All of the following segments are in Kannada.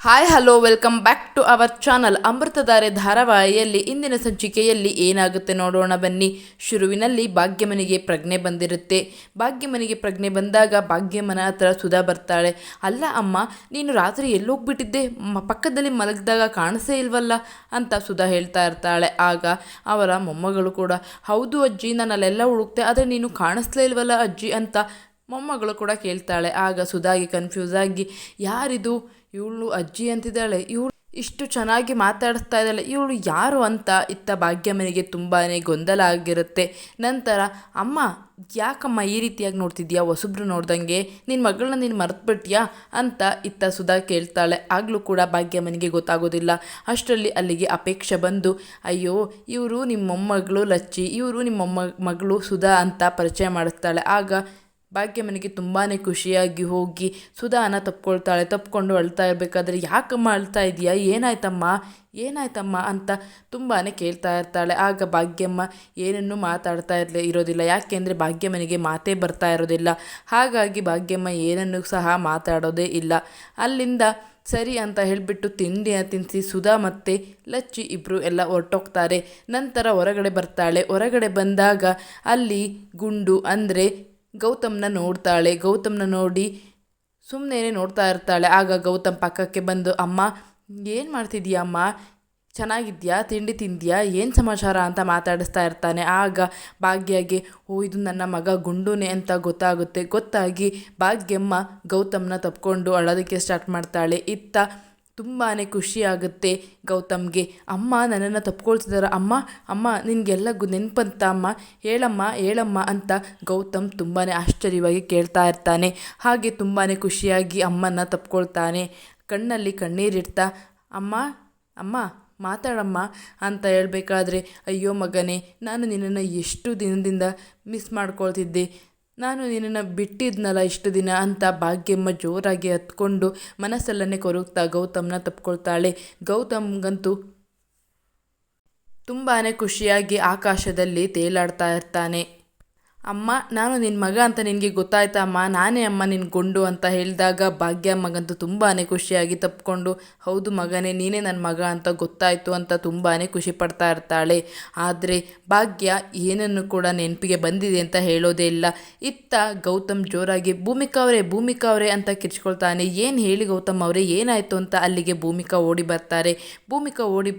Hi hello welcome back to our channel. Amruthadhaare ಧಾರಾವಾಹಿಯಲ್ಲಿ ಇಂದಿನ ಸಂಚಿಕೆಯಲ್ಲಿ ಏನಾಗುತ್ತೆ ನೋಡೋಣ ಬನ್ನಿ. ಶುರುವಿನಲ್ಲಿ ಭಾಗ್ಯಮನಿಗೆ ಪ್ರಜ್ಞೆ ಬಂದಿರುತ್ತೆ. ಭಾಗ್ಯಮನಿಗೆ ಪ್ರಜ್ಞೆ ಬಂದಾಗ ಭಾಗ್ಯಮನ ಹತ್ರ ಸುಧಾ ಬರ್ತಾಳೆ. ಅಲ್ಲ ಅಮ್ಮ, ನೀನು ರಾತ್ರಿ ಎಲ್ಲೋಗ್ಬಿಟ್ಟಿದ್ದೆ, ಪಕ್ಕದಲ್ಲಿ ಮಲಗಿದಾಗ ಕಾಣಿಸೇ ಇಲ್ವಲ್ಲ ಅಂತ ಸುಧಾ ಹೇಳ್ತಾ ಇರ್ತಾಳೆ. ಆಗ ಅವರ ಮೊಮ್ಮಗಳು ಕೂಡ, ಹೌದು ಅಜ್ಜಿ, ನಾನು ಅಲ್ಲೆಲ್ಲ ಹುಡುಕ್ತೆ, ಆದರೆ ನೀನು ಕಾಣಿಸ್ಲೇ ಇಲ್ವಲ್ಲ ಅಜ್ಜಿ ಅಂತ ಮೊಮ್ಮಗಳು ಕೂಡ ಕೇಳ್ತಾಳೆ. ಆಗ ಸುಧಾಗಿ ಕನ್ಫ್ಯೂಸ್ ಆಗಿ, ಯಾರಿದು, ಇವಳು ಅಜ್ಜಿ ಅಂತಿದ್ದಾಳೆ, ಇವಳು ಇಷ್ಟು ಚೆನ್ನಾಗಿ ಮಾತಾಡಿಸ್ತಾ ಇದ್ದಾಳೆ, ಇವಳು ಯಾರು ಅಂತ ಇತ್ತ ಭಾಗ್ಯಮ್ಮನಿಗೆ ತುಂಬಾ ಗೊಂದಲ ಆಗಿರುತ್ತೆ. ನಂತರ, ಅಮ್ಮ ಯಾಕಮ್ಮ ಈ ರೀತಿಯಾಗಿ ನೋಡ್ತಿದ್ಯಾ, ಹೊಸಬ್ರು ನೋಡ್ದಂಗೆ, ನಿನ್ನ ಮಗಳನ್ನ ನೀನು ಮರೆತುಬಿಟ್ಯಾ ಅಂತ ಇತ್ತ ಸುಧಾ ಕೇಳ್ತಾಳೆ. ಆಗಲೂ ಕೂಡ ಭಾಗ್ಯಮ್ಮನಿಗೆ ಗೊತ್ತಾಗೋದಿಲ್ಲ. ಅಷ್ಟರಲ್ಲಿ ಅಲ್ಲಿಗೆ ಅಪೇಕ್ಷೆ ಬಂದು, ಅಯ್ಯೋ ಇವರು ನಿಮ್ಮ ಮೊಮ್ಮಗಳು ಲಚ್ಚಿ, ಇವರು ನಿಮ್ಮ ಮಗಳು ಸುಧಾ ಅಂತ ಪರಿಚಯ ಮಾಡಿಸ್ತಾಳೆ. ಆಗ ಭಾಗ್ಯಮ್ಮನಿಗೆ ತುಂಬಾ ಖುಷಿಯಾಗಿ ಹೋಗಿ ಸುಧಾನ ತಪ್ಕೊಂಡು ಅಳ್ತಾ ಇರಬೇಕಾದ್ರೆ, ಯಾಕಮ್ಮ ಅಳ್ತಾ ಇದೆಯಾ, ಏನಾಯ್ತಮ್ಮ ಅಂತ ತುಂಬಾ ಕೇಳ್ತಾ ಇರ್ತಾಳೆ. ಆಗ ಭಾಗ್ಯಮ್ಮ ಏನನ್ನೂ ಮಾತಾಡ್ತಾ ಇರೋದಿಲ್ಲ. ಯಾಕೆಂದರೆ ಭಾಗ್ಯಮ್ಮನಿಗೆ ಮಾತೇ ಬರ್ತಾ ಇರೋದಿಲ್ಲ. ಹಾಗಾಗಿ ಭಾಗ್ಯಮ್ಮ ಏನನ್ನೂ ಸಹ ಮಾತಾಡೋದೇ ಇಲ್ಲ. ಅಲ್ಲಿಂದ ಸರಿ ಅಂತ ಹೇಳಿಬಿಟ್ಟು ತಿಂಡಿಯ ತಿನ್ನಿಸಿ ಸುಧಾ ಮತ್ತು ಲಚ್ಚಿ ಇಬ್ಬರು ಎಲ್ಲ ಹೊರಟೋಗ್ತಾರೆ. ನಂತರ ಹೊರಗಡೆ ಬರ್ತಾಳೆ. ಹೊರಗಡೆ ಬಂದಾಗ ಅಲ್ಲಿ ಗುಂಡು ಅಂದರೆ ಗೌತಮ್ನ ನೋಡ್ತಾಳೆ. ಗೌತಮ್ನ ನೋಡಿ ಸುಮ್ಮನೆ ನೋಡ್ತಾ ಇರ್ತಾಳೆ. ಆಗ ಗೌತಮ್ ಪಕ್ಕಕ್ಕೆ ಬಂದು, ಅಮ್ಮ ಏನು ಮಾಡ್ತಿದ್ದೀಯಾ ಅಮ್ಮ, ಚೆನ್ನಾಗಿದ್ಯಾ, ತಿಂಡಿ ತಿಂದ್ಯಾ, ಏನು ಸಮಾಚಾರ ಅಂತ ಮಾತಾಡಿಸ್ತಾ ಇರ್ತಾನೆ. ಆಗ ಭಾಗ್ಯಗೆ, ಓ ಇದು ನನ್ನ ಮಗ ಗುಂಡುನೆ ಅಂತ ಗೊತ್ತಾಗಿ ಭಾಗ್ಯಮ್ಮ ಗೌತಮ್ನ ತಪ್ಕೊಂಡು ಅಳೋದಕ್ಕೆ ಸ್ಟಾರ್ಟ್ ಮಾಡ್ತಾಳೆ. ಇತ್ತ ತುಂಬಾ ಖುಷಿಯಾಗುತ್ತೆ ಗೌತಮ್ಗೆ. ಅಮ್ಮ ನನ್ನನ್ನು ತಪ್ಕೊಳ್ತಿದ್ದಾರೆ, ಅಮ್ಮ ನಿನಗೆಲ್ಲ ನೆನಪಂತ ಅಮ್ಮ, ಹೇಳಮ್ಮ ಅಂತ ಗೌತಮ್ ತುಂಬಾ ಆಶ್ಚರ್ಯವಾಗಿ ಕೇಳ್ತಾ ಇರ್ತಾನೆ. ಹಾಗೆ ತುಂಬಾ ಖುಷಿಯಾಗಿ ಅಮ್ಮನ ತಪ್ಕೊಳ್ತಾನೆ. ಕಣ್ಣಲ್ಲಿ ಕಣ್ಣೀರಿಡ್ತಾ, ಅಮ್ಮ ಮಾತಾಡಮ್ಮ ಅಂತ ಹೇಳಬೇಕಾದ್ರೆ, ಅಯ್ಯೋ ಮಗನೇ, ನಾನು ನಿನ್ನನ್ನು ಎಷ್ಟು ದಿನದಿಂದ ಮಿಸ್ ಮಾಡ್ಕೊಳ್ತಿದ್ದೆ, ನಾನು ನಿನ್ನನ್ನು ಬಿಟ್ಟಿದ್ನಲ್ಲ ಇಷ್ಟು ದಿನ ಅಂತ ಭಾಗ್ಯಮ್ಮ ಜೋರಾಗಿ ಹತ್ಕೊಂಡು ಮನಸ್ಸಲ್ಲೇ ಕೊರಗ್ತಾ ಗೌತಮ್ನ ತಪ್ಕೊಳ್ತಾಳೆ. ಗೌತಮ್ಗಂತೂ ತುಂಬಾ ಖುಷಿಯಾಗಿ ಆಕಾಶದಲ್ಲಿ ತೇಲಾಡ್ತಾ ಇರ್ತಾನೆ. ಅಮ್ಮ, ನಾನು ನಿನ್ನ ಮಗ ಅಂತ ನಿನಗೆ ಗೊತ್ತಾಯ್ತಾ ಅಮ್ಮ, ನಾನೇ ಅಮ್ಮ ನಿನ್ನ ಗುಂಡು ಅಂತ ಹೇಳಿದಾಗ ಭಾಗ್ಯಮ್ಮಗಂತೂ ತುಂಬಾ ಖುಷಿಯಾಗಿ ತಪ್ಕೊಂಡು, ಹೌದು ಮಗನೇ, ನೀನೇ ನನ್ನ ಮಗ ಅಂತ ಗೊತ್ತಾಯಿತು ಅಂತ ತುಂಬಾ ಖುಷಿ ಪಡ್ತಾ ಇರ್ತಾಳೆ. ಆದರೆ ಭಾಗ್ಯ ಏನನ್ನು ಕೂಡ ನೆನಪಿಗೆ ಬಂದಿದೆ ಅಂತ ಹೇಳೋದೇ ಇಲ್ಲ. ಇತ್ತ ಗೌತಮ್ ಜೋರಾಗಿ, ಭೂಮಿಕಾ ಅವರೇ ಅಂತ ಕಿರ್ಚ್ಕೊಳ್ತಾನೆ. ಏನು ಹೇಳಿ ಗೌತಮ್ ಅವರೇ, ಏನಾಯಿತು ಅಂತ ಅಲ್ಲಿಗೆ ಭೂಮಿಕಾ ಓಡಿ ಬರ್ತಾರೆ. ಭೂಮಿಕಾ ಓಡಿ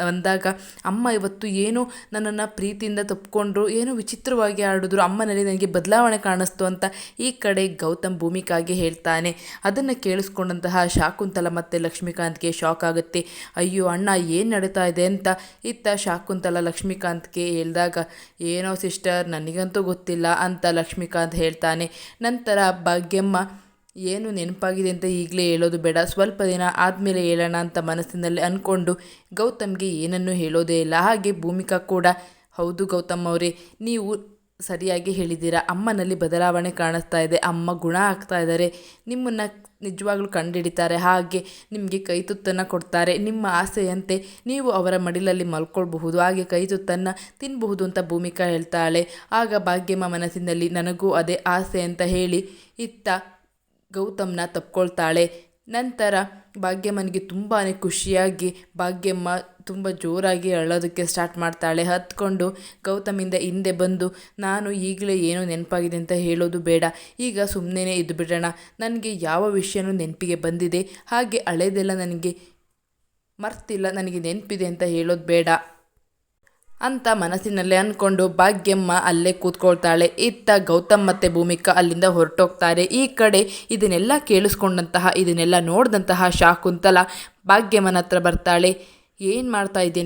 ಬಂದಾಗ, ಅಮ್ಮ ಇವತ್ತು ಏನೋ ನನ್ನನ್ನು ಪ್ರೀತಿಯಿಂದ ತಪ್ಕೊಂಡ್ರು, ಏನೋ ವಿಚಿತ್ರವಾಗಿ ಆಡಿದ್ರು, ಅಮ್ಮನಲ್ಲಿ ನನಗೆ ಬದಲಾವಣೆ ಕಾಣಿಸ್ತು ಅಂತ ಈ ಕಡೆ ಗೌತಮ್ ಭೂಮಿಕಾಗೆ ಹೇಳ್ತಾನೆ. ಅದನ್ನು ಕೇಳಿಸ್ಕೊಂಡಂತಹ ಶಾಕುಂತಲ ಮತ್ತು ಲಕ್ಷ್ಮೀಕಾಂತ್ಗೆ ಶಾಕ್ ಆಗುತ್ತೆ. ಅಯ್ಯೋ ಅಣ್ಣ, ಏನು ನಡೀತಾ ಇದೆ ಅಂತ ಇತ್ತ ಶಾಕುಂತಲ ಲಕ್ಷ್ಮೀಕಾಂತ್ಗೆ ಹೇಳಿದಾಗ, ಏನೋ ಸಿಸ್ಟರ್, ನನಗಂತೂ ಗೊತ್ತಿಲ್ಲ ಅಂತ ಲಕ್ಷ್ಮೀಕಾಂತ್ ಹೇಳ್ತಾನೆ. ನಂತರ ಭಾಗ್ಯಮ್ಮ, ಏನು ನೆನಪಾಗಿದೆ ಅಂತ ಈಗಲೇ ಹೇಳೋದು ಬೇಡ, ಸ್ವಲ್ಪ ದಿನ ಆದಮೇಲೆ ಹೇಳೋಣ ಅಂತ ಮನಸ್ಸಿನಲ್ಲಿ ಅಂದ್ಕೊಂಡು ಗೌತಮ್ಗೆ ಏನನ್ನೂ ಹೇಳೋದೇ ಇಲ್ಲ. ಹಾಗೆ ಭೂಮಿಕಾ ಕೂಡ, ಹೌದು ಗೌತಮ್ ಅವರೇ, ನೀವು ಸರಿಯಾಗಿ ಹೇಳಿದ್ದೀರಾ, ಅಮ್ಮನಲ್ಲಿ ಬದಲಾವಣೆ ಕಾಣಿಸ್ತಾ ಇದೆ, ಅಮ್ಮ ಗುಣ ಆಗ್ತಾ ಇದ್ದಾರೆ, ನಿಮ್ಮನ್ನು ನಿಜವಾಗ್ಲೂ ಕಂಡುಹಿಡಿತಾರೆ, ಹಾಗೆ ನಿಮಗೆ ಕೈತುತ್ತನ್ನು ಕೊಡ್ತಾರೆ, ನಿಮ್ಮ ಆಸೆಯಂತೆ ನೀವು ಅವರ ಮಡಿಲಲ್ಲಿ ಮಲ್ಕೊಳ್ಬಹುದು, ಹಾಗೆ ಕೈತುತ್ತನ್ನು ತಿನ್ನಬಹುದು ಅಂತ ಭೂಮಿಕಾ ಹೇಳ್ತಾಳೆ. ಆಗ ಭಾಗ್ಯಮ್ಮ ಮನಸ್ಸಿನಲ್ಲಿ, ನನಗೂ ಅದೇ ಆಸೆ ಅಂತ ಹೇಳಿ ಇತ್ತ ಗೌತಮ್ನ ತಪ್ಕೊಳ್ತಾಳೆ. ನಂತರ ಭಾಗ್ಯಮ್ಮನಿಗೆ ತುಂಬಾ ಖುಷಿಯಾಗಿ ಭಾಗ್ಯಮ್ಮ ತುಂಬ ಜೋರಾಗಿ ಅಳೋದಕ್ಕೆ ಸ್ಟಾರ್ಟ್ ಮಾಡ್ತಾಳೆ. ಹತ್ಕೊಂಡು ಗೌತಮಿಂದ ಹಿಂದೆ ಬಂದು, ನಾನು ಈಗಲೇ ಏನೋ ನೆನಪಾಗಿದೆ ಅಂತ ಹೇಳೋದು ಬೇಡ, ಈಗ ಸುಮ್ಮನೆ ಇದ್ದು ಬಿಡೋಣ, ನನಗೆ ಯಾವ ವಿಷಯನೂ ನೆನಪಿಗೆ ಬಂದಿದೆ, ಹಾಗೆ ಹಳೇದೆಲ್ಲ ನನಗೆ ಮರ್ತಿಲ್ಲ, ನನಗೆ ನೆನಪಿದೆ ಅಂತ ಹೇಳೋದು ಬೇಡ ಅಂತ ಮನಸ್ಸಿನಲ್ಲೇ ಅಂದ್ಕೊಂಡು ಭಾಗ್ಯಮ್ಮ ಅಲ್ಲೇ ಕೂತ್ಕೊಳ್ತಾಳೆ. ಇತ್ತ ಗೌತಮ್ ಮತ್ತು ಭೂಮಿಕಾ ಅಲ್ಲಿಂದ ಹೊರಟೋಗ್ತಾರೆ. ಈ ಕಡೆ ಇದನ್ನೆಲ್ಲ ನೋಡಿದಂತಹ ಶಾಕುಂತಲ ಭಾಗ್ಯಮ್ಮನ ಹತ್ರ ಬರ್ತಾಳೆ. ಏನು ಮಾಡ್ತಾ ಇದೆಯಾ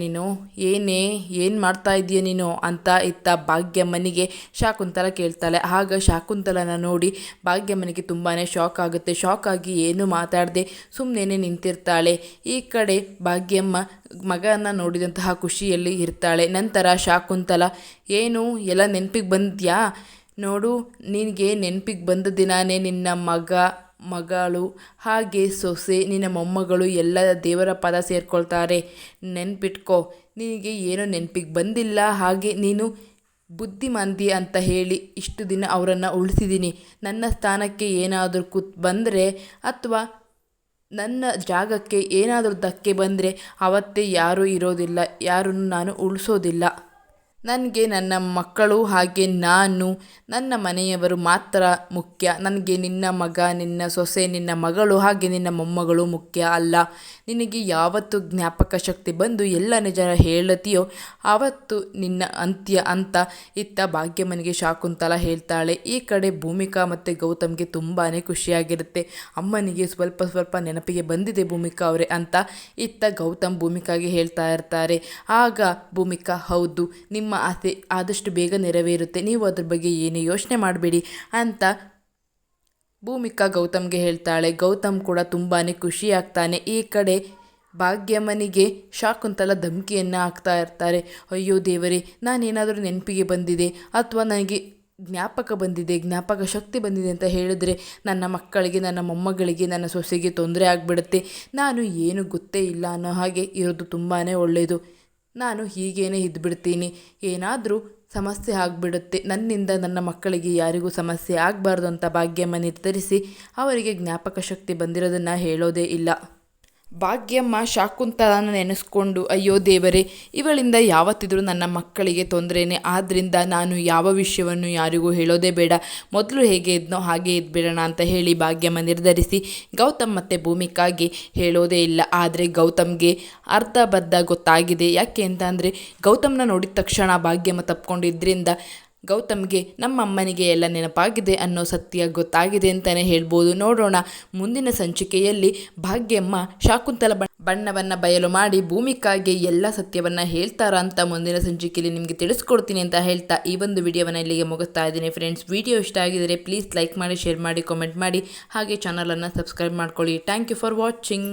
ನೀನು ಅಂತ ಇತ್ತ ಭಾಗ್ಯಮ್ಮನಿಗೆ ಶಾಕುಂತಲ ಕೇಳ್ತಾಳೆ. ಆಗ ಶಾಕುಂತಲನ ನೋಡಿ ಭಾಗ್ಯಮ್ಮನಿಗೆ ತುಂಬಾ ಶಾಕ್ ಆಗುತ್ತೆ. ಶಾಕ್ ಆಗಿ ಏನು ಮಾತಾಡದೆ ಸುಮ್ಮನೆ ನಿಂತಿರ್ತಾಳೆ. ಈ ಕಡೆ ಭಾಗ್ಯಮ್ಮ ಮಗನ ನೋಡಿದಂತಹ ಖುಷಿಯಲ್ಲಿ ಇರ್ತಾಳೆ. ನಂತರ ಶಾಕುಂತಲ, ಏನು ಎಲ್ಲ ನೆನಪಿಗೆ ಬಂದ್ಯಾ, ನೋಡು, ನಿನಗೆ ನೆನಪಿಗೆ ಬಂದ ದಿನಾನೇ ನಿನ್ನ ಮಗಳು ಹಾಗೆ ಸೊಸೆ, ನಿನ್ನ ಮೊಮ್ಮಗಳು ಎಲ್ಲ ದೇವರ ಪದ ಸೇರ್ಕೊಳ್ತಾರೆ, ನೆನ್ಪಿಟ್ಕೋ, ನಿನಗೆ ಏನೋ ನೆನಪಿಗೆ ಬಂದಿಲ್ಲ, ಹಾಗೆ ನೀನು ಬುದ್ಧಿಮಾಂದ್ಯ ಅಂತ ಹೇಳಿ ಇಷ್ಟು ದಿನ ಅವರನ್ನು ಉಳಿಸಿದ್ದೀನಿ, ನನ್ನ ಸ್ಥಾನಕ್ಕೆ ಏನಾದರೂ ಬಂದರೆ ಅಥವಾ ನನ್ನ ಜಾಗಕ್ಕೆ ಏನಾದರೂ ಧಕ್ಕೆ ಬಂದರೆ ಅವತ್ತೇ ಯಾರೂ ಇರೋದಿಲ್ಲ, ಯಾರನ್ನು ನಾನು ಉಳಿಸೋದಿಲ್ಲ. ನನಗೆ ನನ್ನ ಮಕ್ಕಳು ಹಾಗೆ ನಾನು, ನನ್ನ ಮನೆಯವರು ಮಾತ್ರ ಮುಖ್ಯ. ನನಗೆ ನಿನ್ನ ಮಗ, ನಿನ್ನ ಸೊಸೆ, ನಿನ್ನ ಮಗಳು ಹಾಗೆ ನಿನ್ನ ಮೊಮ್ಮಗಳು ಮುಖ್ಯ ಅಲ್ಲ. ನಿನಗೆ ಯಾವತ್ತು ಜ್ಞಾಪಕ ಶಕ್ತಿ ಬಂದು ಎಲ್ಲ ನಿಜ ಹೇಳುತ್ತೀಯೋ ಆವತ್ತು ನಿನ್ನ ಅಂತ್ಯ ಅಂತ ಇತ್ತ ಭಾಗ್ಯಮ್ಮನಿಗೆ ಶಾಕುಂತಲ ಹೇಳ್ತಾಳೆ. ಈ ಕಡೆ ಭೂಮಿಕಾ ಮತ್ತು ಗೌತಮ್ಗೆ ತುಂಬಾ ಖುಷಿಯಾಗಿರುತ್ತೆ. ಅಮ್ಮನಿಗೆ ಸ್ವಲ್ಪ ನೆನಪಿಗೆ ಬಂದಿದೆ ಭೂಮಿಕಾ ಅವರೇ ಅಂತ ಇತ್ತ ಗೌತಮ್ ಭೂಮಿಕಾಗೆ ಹೇಳ್ತಾ ಇರ್ತಾರೆ. ಆಗ ಭೂಮಿಕಾ, ಹೌದು, ನಿಮ್ಮ ಆಸೆ ಆದಷ್ಟು ಬೇಗ ನೆರವೇರುತ್ತೆ, ನೀವು ಅದ್ರ ಬಗ್ಗೆ ಏನು ಯೋಚನೆ ಮಾಡಬೇಡಿ ಅಂತ ಭೂಮಿಕಾ ಗೌತಮ್ಗೆ ಹೇಳ್ತಾಳೆ. ಗೌತಮ್ ಕೂಡ ತುಂಬಾ ಖುಷಿಯಾಗ್ತಾನೆ. ಈ ಕಡೆ ಭಾಗ್ಯಮ್ಮನಿಗೆ ಶಾಕುಂತಲ ಧಮಕಿಯನ್ನು ಹಾಕ್ತಾ ಇರ್ತಾರೆ. ಅಯ್ಯೋ ದೇವರೇ, ನಾನೇನಾದರೂ ನೆನಪಿಗೆ ಬಂದಿದೆ ಅಥವಾ ನನಗೆ ಜ್ಞಾಪಕ ಬಂದಿದೆ, ಜ್ಞಾಪಕ ಶಕ್ತಿ ಬಂದಿದೆ ಅಂತ ಹೇಳಿದ್ರೆ ನನ್ನ ಮಕ್ಕಳಿಗೆ, ನನ್ನ ಮೊಮ್ಮಗಳಿಗೆ, ನನ್ನ ಸೊಸೆಗೆ ತೊಂದರೆ ಆಗಿಬಿಡುತ್ತೆ. ನಾನು ಏನು ಗೊತ್ತೇ ಇಲ್ಲ ಅನ್ನೋ ಹಾಗೆ ಇರೋದು ತುಂಬಾ ಒಳ್ಳೆಯದು. ನಾನು ಹೀಗೇನೆ ಇದ್ದುಬಿಡ್ತೀನಿ, ಏನಾದರೂ ಸಮಸ್ಯೆ ಆಗಿಬಿಡುತ್ತೆ, ನನ್ನಿಂದ ನನ್ನ ಮಕ್ಕಳಿಗೆ ಯಾರಿಗೂ ಸಮಸ್ಯೆ ಆಗಬಾರ್ದು ಅಂತ ಭಾಗ್ಯಮ್ಮ ನಿರ್ಧರಿಸಿ ಅವರಿಗೆ ಜ್ಞಾಪಕ ಶಕ್ತಿ ಬಂದಿರೋದನ್ನು ಹೇಳೋದೇ ಇಲ್ಲ. ಭಾಗ್ಯಮ್ಮ ಶಾಕುಂತಲನ ನೆನೆಸ್ಕೊಂಡು, ಅಯ್ಯೋ ದೇವರೇ, ಇವಳಿಂದ ಯಾವತ್ತಿದ್ರೂ ನನ್ನ ಮಕ್ಕಳಿಗೆ ತೊಂದರೆನೇ, ಆದ್ದರಿಂದ ನಾನು ಯಾವ ವಿಷಯವನ್ನು ಯಾರಿಗೂ ಹೇಳೋದೇ ಬೇಡ, ಮೊದಲು ಹೇಗೆ ಇದ್ನೋ ಹಾಗೆ ಇದ್ಬಿಡೋಣ ಅಂತ ಹೇಳಿ ಭಾಗ್ಯಮ್ಮ ನಿರ್ಧರಿಸಿ ಗೌತಮ್ ಮತ್ತು ಭೂಮಿಕಾಗೆ ಹೇಳೋದೇ ಇಲ್ಲ. ಆದರೆ ಗೌತಮ್ಗೆ ಅರ್ಧಬರ್ಧ ಗೊತ್ತಾಗಿದೆ. ಯಾಕೆ ಅಂತ ಅಂದರೆ ಗೌತಮ್ನ ನೋಡಿದ ತಕ್ಷಣ ಭಾಗ್ಯಮ್ಮ ತಪ್ಕೊಂಡಿದ್ದರಿಂದ ಗೌತಮ್ಗೆ ನಮ್ಮ ಅಮ್ಮನಿಗೆ ಎಲ್ಲ ನೆನಪಾಗಿದೆ ಅನ್ನೋ ಸತ್ಯ ಗೊತ್ತಾಗಿದೆ ಅಂತಲೇ ಹೇಳ್ಬೋದು. ನೋಡೋಣ ಮುಂದಿನ ಸಂಚಿಕೆಯಲ್ಲಿ ಭಾಗ್ಯಮ್ಮ ಶಾಕುಂತಲ ಬಣ್ಣವನ್ನು ಬಯಲು ಮಾಡಿ ಭೂಮಿಕಾಗೆ ಎಲ್ಲ ಸತ್ಯವನ್ನು ಹೇಳ್ತಾರಾ ಅಂತ ಮುಂದಿನ ಸಂಚಿಕೆಯಲ್ಲಿ ನಿಮಗೆ ತಿಳಿಸ್ಕೊಡ್ತೀನಿ ಅಂತ ಹೇಳ್ತಾ ಈ ಒಂದು ವಿಡಿಯೋವನ್ನು ಇಲ್ಲಿಗೆ ಮುಗಿಸ್ತಾ ಇದ್ದೀನಿ ಫ್ರೆಂಡ್ಸ್. ವಿಡಿಯೋ ಇಷ್ಟ ಆಗಿದರೆ ಪ್ಲೀಸ್ ಲೈಕ್ ಮಾಡಿ, ಶೇರ್ ಮಾಡಿ, ಕಾಮೆಂಟ್ ಮಾಡಿ, ಹಾಗೆ ಚಾನಲನ್ನು ಸಬ್ಸ್ಕ್ರೈಬ್ ಮಾಡ್ಕೊಳ್ಳಿ. Thank you for watching.